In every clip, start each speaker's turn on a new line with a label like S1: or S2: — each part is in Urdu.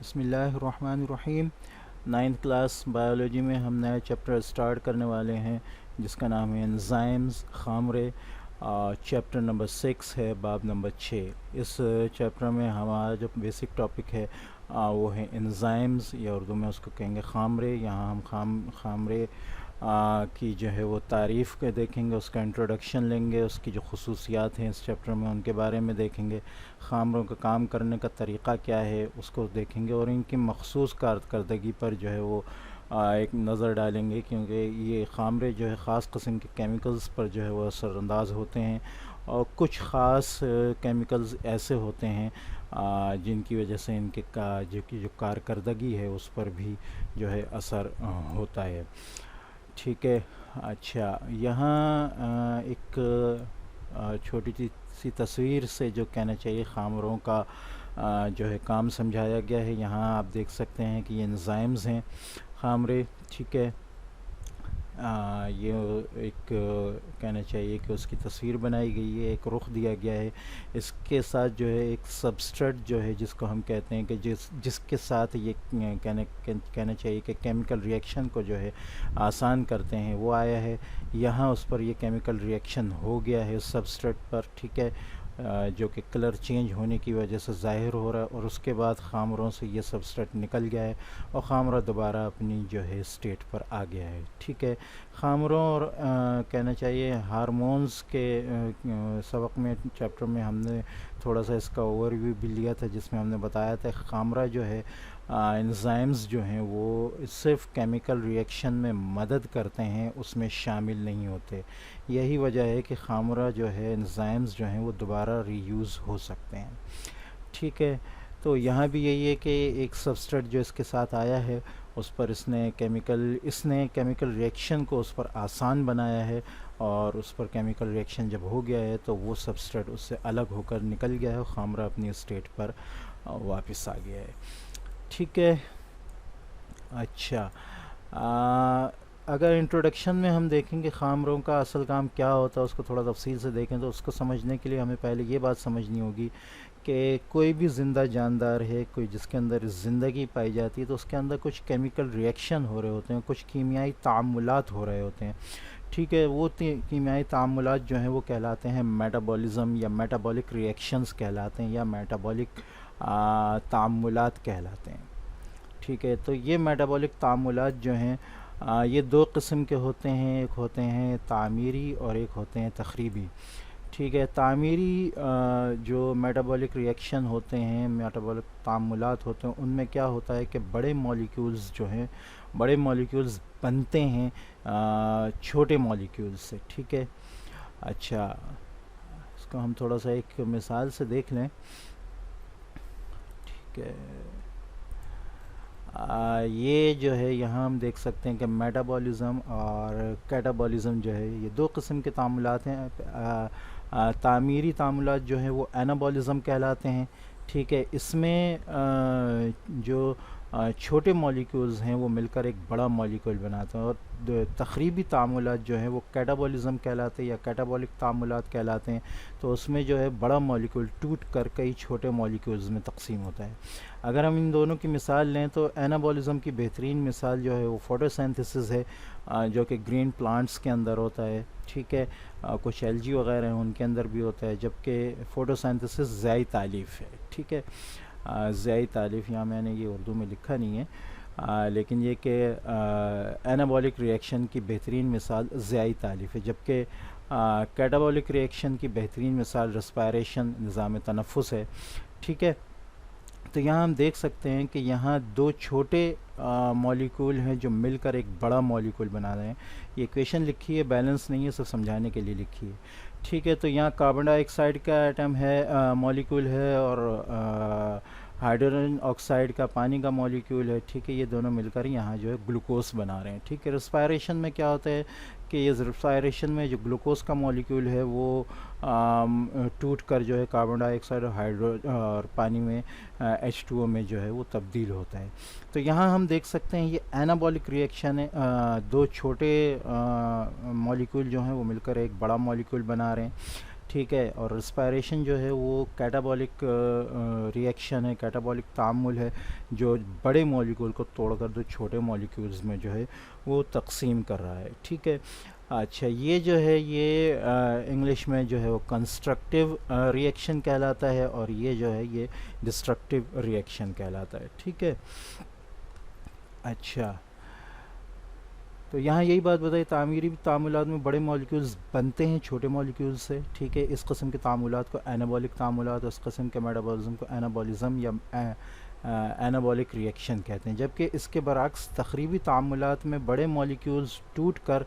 S1: بسم اللہ الرحمن الرحیم۔ 9th کلاس بائیولوجی میں ہم نیا چیپٹر سٹارٹ کرنے والے ہیں جس کا نام ہے انزائمز، خامرے۔ چیپٹر نمبر 6 ہے، باب نمبر 6۔ اس چیپٹر میں ہمارا جو بیسک ٹاپک ہے وہ ہے انزائمز، یا اردو میں اس کو کہیں گے خامرے۔ یہاں ہم خامرے کی جو ہے وہ تعریف کے دیکھیں گے، اس کا انٹروڈکشن لیں گے، اس کی جو خصوصیات ہیں اس چیپٹر میں ان کے بارے میں دیکھیں گے، خامروں کا کام کرنے کا طریقہ کیا ہے اس کو دیکھیں گے، اور ان کی مخصوص کارکردگی پر جو ہے وہ ایک نظر ڈالیں گے، کیونکہ یہ خامرے جو ہے خاص قسم کے کیمیکلز پر جو ہے وہ اثر انداز ہوتے ہیں، اور کچھ خاص کیمیکلز ایسے ہوتے ہیں جن کی وجہ سے ان کے جو کارکردگی ہے اس پر بھی جو ہے اثر ہوتا ہے۔ ٹھیک ہے، اچھا یہاں ایک چھوٹی سی تصویر سے جو کہنا چاہیے خامروں کا جو ہے کام سمجھایا گیا ہے۔ یہاں آپ دیکھ سکتے ہیں کہ یہ انزائمز ہیں خامرے، ٹھیک ہے۔ یہ ایک کہنا چاہیے کہ اس کی تصویر بنائی گئی ہے، ایک رخ دیا گیا ہے، اس کے ساتھ جو ہے ایک سبسٹریٹ جو ہے جس کو ہم کہتے ہیں کہ جس کے ساتھ یہ کہنا چاہیے کہ کیمیکل ری ایکشن کو جو ہے آسان کرتے ہیں وہ آیا ہے۔ یہاں اس پر یہ کیمیکل ری ایکشن ہو گیا ہے اس سبسٹریٹ پر، ٹھیک ہے، جو کہ کلر چینج ہونے کی وجہ سے ظاہر ہو رہا ہے، اور اس کے بعد خامروں سے یہ سبسٹریٹ نکل گیا ہے اور خامرہ دوبارہ اپنی جو ہے اسٹیٹ پر آ گیا ہے، ٹھیک ہے۔ خامروں اور کہنا چاہیے ہارمونز کے سبق میں چیپٹر میں ہم نے تھوڑا سا اس کا اوور ویو بھی لیا تھا، جس میں ہم نے بتایا تھا خامرہ جو ہے انزائمز جو ہیں وہ صرف کیمیکل ری ایکشن میں مدد کرتے ہیں، اس میں شامل نہیں ہوتے۔ یہی وجہ ہے کہ خامرہ جو ہے انزائمز جو ہیں وہ دوبارہ ری یوز ہو سکتے ہیں، ٹھیک ہے۔ تو یہاں بھی یہی ہے کہ ایک سبسٹریٹ جو اس کے ساتھ آیا ہے اس پر اس نے کیمیکل ری ایکشن کو اس پر آسان بنایا ہے، اور اس پر کیمیکل ری ایکشن جب ہو گیا ہے تو وہ سبسٹریٹ اس سے الگ ہو کر نکل گیا ہے اور خامرہ اپنی اسٹیٹ پر واپس آ گیا ہے، ٹھیک ہے۔ اچھا اگر انٹروڈکشن میں ہم دیکھیں کہ خامروں کا اصل کام کیا ہوتا ہے، اس کو تھوڑا تفصیل سے دیکھیں تو اس کو سمجھنے کے لیے ہمیں پہلے یہ بات سمجھنی ہوگی کہ کوئی بھی زندہ جاندار ہے، کوئی جس کے اندر زندگی پائی جاتی ہے، تو اس کے اندر کچھ کیمیکل ری ایکشن ہو رہے ہوتے ہیں، کچھ کیمیائی تعاملات ہو رہے ہوتے ہیں، ٹھیک ہے۔ وہ کیمیائی تعاملات جو ہیں وہ کہلاتے ہیں میٹابولزم، یا میٹابولک ری ایکشنز کہلاتے ہیں، یا میٹابولک تعاملات کہلاتے ہیں، ٹھیک ہے۔ تو یہ میٹابولک تعاملات جو ہیں یہ دو قسم کے ہوتے ہیں، ایک ہوتے ہیں تعمیری اور ایک ہوتے ہیں تخریبی، ٹھیک ہے۔ تعمیری جو میٹابولک ری ایکشن ہوتے ہیں، میٹابولک تعاملات ہوتے ہیں، ان میں کیا ہوتا ہے کہ بڑے مولیکیولز جو ہیں، بڑے مولیکیولز بنتے ہیں چھوٹے مولیکیولز سے، ٹھیک ہے۔ اچھا اس کو ہم تھوڑا سا ایک مثال سے دیکھ لیں، ٹھیک ہے۔ یہ جو ہے یہاں ہم دیکھ سکتے ہیں کہ میٹابولزم اور کیٹابولزم جو ہے یہ دو قسم کے تعاملات ہیں۔ تعمیری تعاملات جو ہیں وہ انابولزم کہلاتے ہیں، ٹھیک ہے۔ اس میں جو چھوٹے مولیکیولز ہیں وہ مل کر ایک بڑا مولیکول بناتے ہیں، اور تخریبی تعاملات جو ہیں وہ کیٹابولزم کہلاتے ہیں یا کیٹابولک تعاملات کہلاتے ہیں۔ تو اس میں جو ہے بڑا مولیکول ٹوٹ کر کئی چھوٹے مولیکولز میں تقسیم ہوتا ہے۔ اگر ہم ان دونوں کی مثال لیں تو انابولزم کی بہترین مثال جو ہے وہ فوٹوسینتھسس ہے، جو کہ گرین پلانٹس کے اندر ہوتا ہے، ٹھیک ہے۔ کچھ ایلجی وغیرہ ہیں ان کے اندر بھی ہوتا ہے، جبکہ فوٹوسینتھسس ضیائی تالیف ہے، ٹھیک ہے۔ ضیائی تالیف یہاں میں نے یہ اردو میں لکھا نہیں ہے، لیکن یہ کہ انابولک ری ایکشن کی بہترین مثال ضیائی تالیف ہے، جبکہ کیٹابولک ری ایکشن کی بہترین مثال ریسپائریشن، نظام تنفس ہے، ٹھیک ہے۔ تو یہاں ہم دیکھ سکتے ہیں کہ یہاں دو چھوٹے مولیکول ہیں جو مل کر ایک بڑا مولیکول بنا رہے ہیں۔ یہ ایکویشن لکھی ہے، بیلنس نہیں ہے، صرف سمجھانے کے لیے لکھی ہے، ٹھیک ہے۔ تو یہاں کاربن ڈائی آکسائڈ کا ایٹم ہے، مولیکول ہے، اور ہائیڈروجن آکسائڈ کا پانی کا مولیکول ہے، ٹھیک ہے۔ یہ دونوں مل کر یہاں جو ہے گلوکوز بنا رہے ہیں، ٹھیک ہے۔ ریسپائریشن میں کیا ہوتا ہے کہ یہ ریسپائریشن میں جو گلوکوز کا مولیکول ہے وہ ٹوٹ کر جو ہے کاربن ڈائی آکسائڈ اور پانی میں H2O میں جو ہے وہ تبدیل ہوتا ہے۔ تو یہاں ہم دیکھ سکتے ہیں یہ انابولک ری ایکشن ہے، دو چھوٹے مولیکول جو ہیں وہ مل کر ایک بڑا مولیکول بنا رہے ہیں، ٹھیک ہے، اور رسپائریشن جو ہے وہ کیٹابولک ریئیکشن ہے، کیٹابولک تعامل ہے، جو بڑے مولیکول کو توڑ کر دو چھوٹے مولیکولز میں جو ہے وہ تقسیم کر رہا ہے، ٹھیک ہے۔ اچھا، یہ جو ہے یہ انگلش میں جو ہے وہ کنسٹرکٹیو ریئیکشن کہلاتا ہے، اور یہ جو ہے یہ ڈسٹرکٹیو ریئیکشن کہلاتا ہے، ٹھیک ہے۔ اچھا، تو یہاں یہی بات بتائی، تعمیری تعاملات میں بڑے مالیکولز بنتے ہیں چھوٹے مالیکولز سے، ٹھیک ہے۔ اس قسم کے تعاملات کو اینابولک تعاملات، اس قسم کے میٹابولزم کو اینابولزم یا اینابولک ریئیکشن کہتے ہیں، جبکہ اس کے برعکس تخریبی تعاملات میں بڑے مالیکولز ٹوٹ کر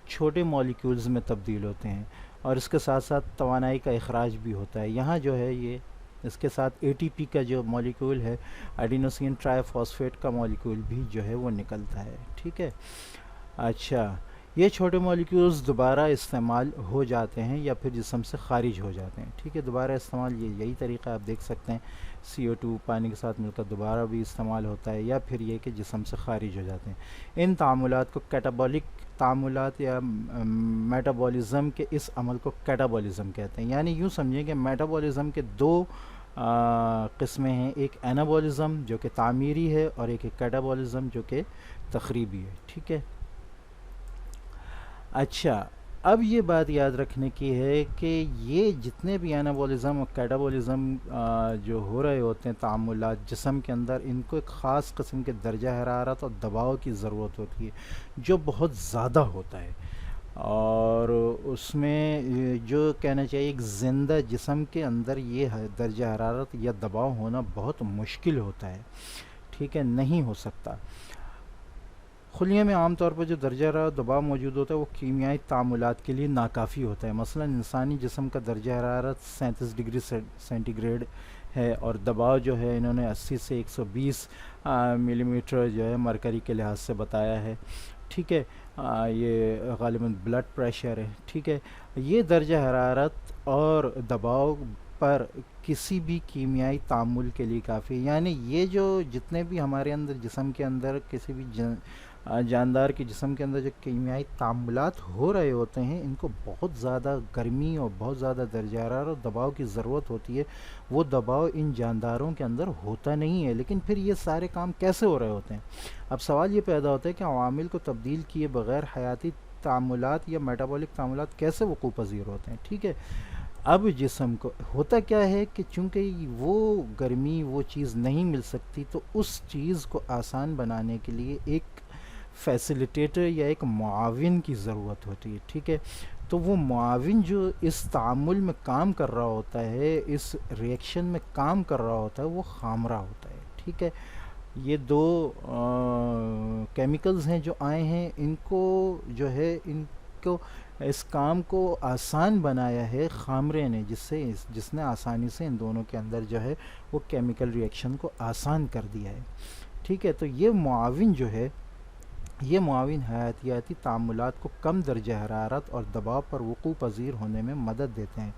S1: چھوٹے مالیکولز میں تبدیل ہوتے ہیں، اور اس کے ساتھ ساتھ توانائی کا اخراج بھی ہوتا ہے۔ یہاں جو ہے یہ اس کے ساتھ اے ٹی پی کا جو مالیکول ہے، ایڈینوسین ٹرائی فاسفیٹ کا مالیکول بھی جو ہے وہ نکلتا ہے، ٹھیک ہے۔ اچھا، یہ چھوٹے مالیکولز دوبارہ استعمال ہو جاتے ہیں یا پھر جسم سے خارج ہو جاتے ہیں، ٹھیک ہے۔ دوبارہ استعمال یہی طریقہ آپ دیکھ سکتے ہیں، CO2 پانی کے ساتھ مل کر دوبارہ بھی استعمال ہوتا ہے، یا پھر یہ کہ جسم سے خارج ہو جاتے ہیں۔ ان تعاملات کو کیٹابولک تعاملات یا میٹابولزم کے اس عمل کو کیٹابولزم کہتے ہیں۔ یعنی یوں سمجھیں کہ میٹابولزم کے دو قسمیں ہیں، ایک اینابولزم جو کہ تعمیری ہے، اور ایک کیٹابولزم جو کہ تخریبی ہے، ٹھیک ہے۔ اچھا، اب یہ بات یاد رکھنے کی ہے کہ یہ جتنے بھی اینابولزم اور کیٹابولزم جو ہو رہے ہوتے ہیں تعاملات جسم کے اندر، ان کو ایک خاص قسم کے درجہ حرارت اور دباؤ کی ضرورت ہوتی ہے جو بہت زیادہ ہوتا ہے، اور اس میں جو کہنا چاہیے ایک زندہ جسم کے اندر یہ درجہ حرارت یا دباؤ ہونا بہت مشکل ہوتا ہے، ٹھیک ہے، نہیں ہو سکتا۔ خلیے میں عام طور پر جو درجہ حرارت دباؤ موجود ہوتا ہے وہ کیمیائی تعاملات کے لیے ناکافی ہوتا ہے۔ مثلا انسانی جسم کا درجہ حرارت 37 ڈگری سینٹی گریڈ ہے، اور دباؤ جو ہے انہوں نے 80 سے 120 ملی میٹر جو ہے مرکری کے لحاظ سے بتایا ہے، ٹھیک ہے۔ یہ غالباً بلڈ پریشر ہے، ٹھیک ہے۔ یہ درجہ حرارت اور دباؤ پر کسی بھی کیمیائی تعامل کے لیے کافی ہے، یعنی یہ جو جتنے بھی ہمارے اندر جسم کے اندر کسی بھی جاندار کے جسم کے اندر جو کیمیائی تعاملات ہو رہے ہوتے ہیں، ان کو بہت زیادہ گرمی اور بہت زیادہ درجہ حرارت اور دباؤ کی ضرورت ہوتی ہے۔ وہ دباؤ ان جانداروں کے اندر ہوتا نہیں ہے، لیکن پھر یہ سارے کام کیسے ہو رہے ہوتے ہیں؟ اب سوال یہ پیدا ہوتا ہے کہ عوامل کو تبدیل کیے بغیر حیاتی تعاملات یا میٹابولک تعاملات کیسے وقوع پذیر ہوتے ہیں، ٹھیک ہے۔ اب جسم کو ہوتا کیا ہے کہ چونکہ وہ گرمی وہ چیز نہیں مل سکتی، تو اس چیز کو آسان بنانے کے لیے ایک فیسیلیٹیٹر یا ایک معاون کی ضرورت ہوتی ہے، ٹھیک ہے۔ تو وہ معاون جو اس تعامل میں کام کر رہا ہوتا ہے، اس ریئیکشن میں کام کر رہا ہوتا ہے، وہ خامرہ ہوتا ہے، ٹھیک ہے۔ یہ دو کیمیکلز ہیں جو آئے ہیں، ان کو جو ہے ان کو اس کام کو آسان بنایا ہے خامرے نے، جس نے آسانی سے ان دونوں کے اندر جو ہے وہ کیمیکل ریئیکشن کو آسان کر دیا ہے، ٹھیک ہے۔ تو یہ معاون جو ہے، یہ معاون حیاتیاتی تعاملات کو کم درجہ حرارت اور دباؤ پر وقوع پذیر ہونے میں مدد دیتے ہیں،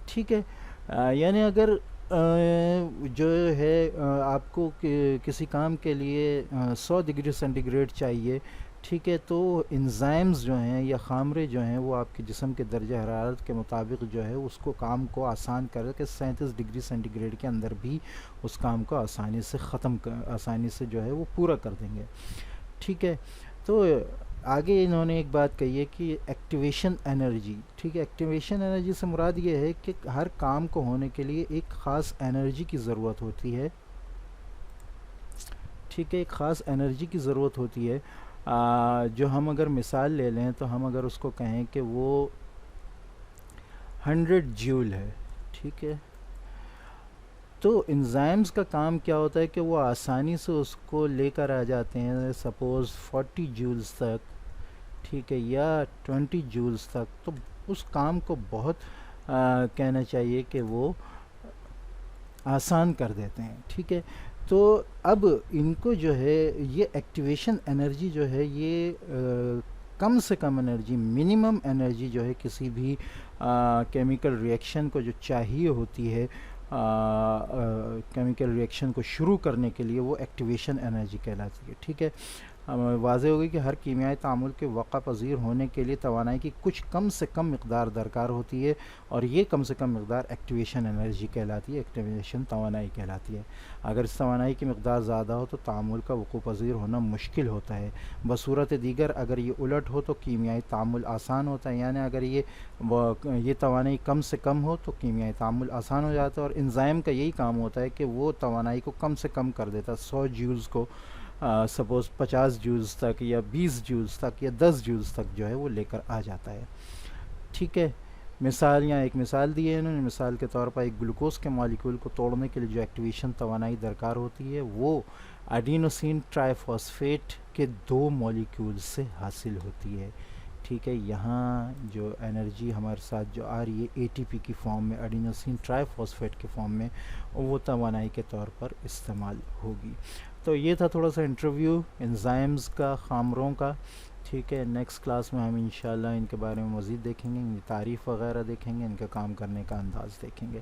S1: ٹھیک ہے۔ یعنی اگر جو ہے آپ کو کسی کام کے لیے 100 ڈگری سینٹی گریڈ چاہیے، ٹھیک ہے، تو انزائمز جو ہیں یا خامرے جو ہیں وہ آپ کے جسم کے درجہ حرارت کے مطابق جو ہے اس کو کام کو آسان کر کے 37 ڈگری سینٹی گریڈ کے اندر بھی اس کام کو آسانی سے جو ہے وہ پورا کر دیں گے، ٹھیک ہے۔ تو آگے انہوں نے ایک بات کہی ہے کہ ایکٹیویشن انرجی، ٹھیک ہے۔ ایکٹیویشن انرجی سے مراد یہ ہے کہ ہر کام کو ہونے کے لیے ایک خاص انرجی کی ضرورت ہوتی ہے، ٹھیک ہے، ایک خاص انرجی کی ضرورت ہوتی ہے۔ جو ہم اگر مثال لے لیں تو ہم اگر اس کو کہیں کہ وہ 100 جیول ہے، ٹھیک ہے، تو انزائمز کا کام کیا ہوتا ہے کہ وہ آسانی سے اس کو لے کر آ جاتے ہیں، سپوز 40 جولز تک، ٹھیک ہے، یا 20 جولز تک، تو اس کام کو بہت کہنا چاہیے کہ وہ آسان کر دیتے ہیں، ٹھیک ہے۔ تو اب ان کو جو ہے یہ ایکٹیویشن انرجی جو ہے یہ کم سے کم انرجی، منیمم انرجی جو ہے کسی بھی کیمیکل ریئیکشن کو جو چاہیے ہوتی ہے کیمیکل ریئیکشن کو شروع کرنے کے لیے، وہ ایکٹیویشن انرجی کہلاتی ہے، ٹھیک ہے۔ واضح ہوگی کہ ہر کیمیائی تعامل کے وقع پذیر ہونے کے لیے توانائی کی کچھ کم سے کم مقدار درکار ہوتی ہے، اور یہ کم سے کم مقدار ایکٹیویشن انرجی کہلاتی ہے، ایکٹیویشن توانائی کہلاتی ہے۔ اگر اس توانائی کی مقدار زیادہ ہو تو تعامل کا وقوع پذیر ہونا مشکل ہوتا ہے، بصورت دیگر اگر یہ الٹ ہو تو کیمیائی تعامل آسان ہوتا ہے، یعنی اگر یہ توانائی کم سے کم ہو تو کیمیائی تعامل آسان ہو جاتا ہے، اور انزائم کا یہی کام ہوتا ہے کہ وہ توانائی کو کم سے کم کر دیتا ہے، 100 جولز کو سپوز 50 جولز تک یا 20 جولز تک یا 10 جولز تک جو ہے وہ لے کر آ جاتا ہے۔ ٹھیک ہے، مثال یہاں ایک مثال دی ہے انہوں نے، مثال کے طور پر ایک گلوکوز کے مالیکول کو توڑنے کے لیے جو ایکٹیویشن توانائی درکار ہوتی ہے وہ ایڈینوسین ٹرائی فاسفیٹ کے 2 مالیکول سے حاصل ہوتی ہے۔ ٹھیک ہے، یہاں جو انرجی ہمارے ساتھ جو آ رہی ہے اے ٹی پی کی فارم میں، ایڈینوسین ٹرائی فاسفیٹ کے فارم میں، وہ توانائی کے طور پر استعمال ہوگی۔ تو یہ تھا تھوڑا سا انٹرویو انزائمز کا، خامروں کا۔ ٹھیک ہے، نیکسٹ کلاس میں ہم انشاءاللہ ان کے بارے میں مزید دیکھیں گے، ان کی تعریف وغیرہ دیکھیں گے، ان کا کام کرنے کا انداز دیکھیں گے۔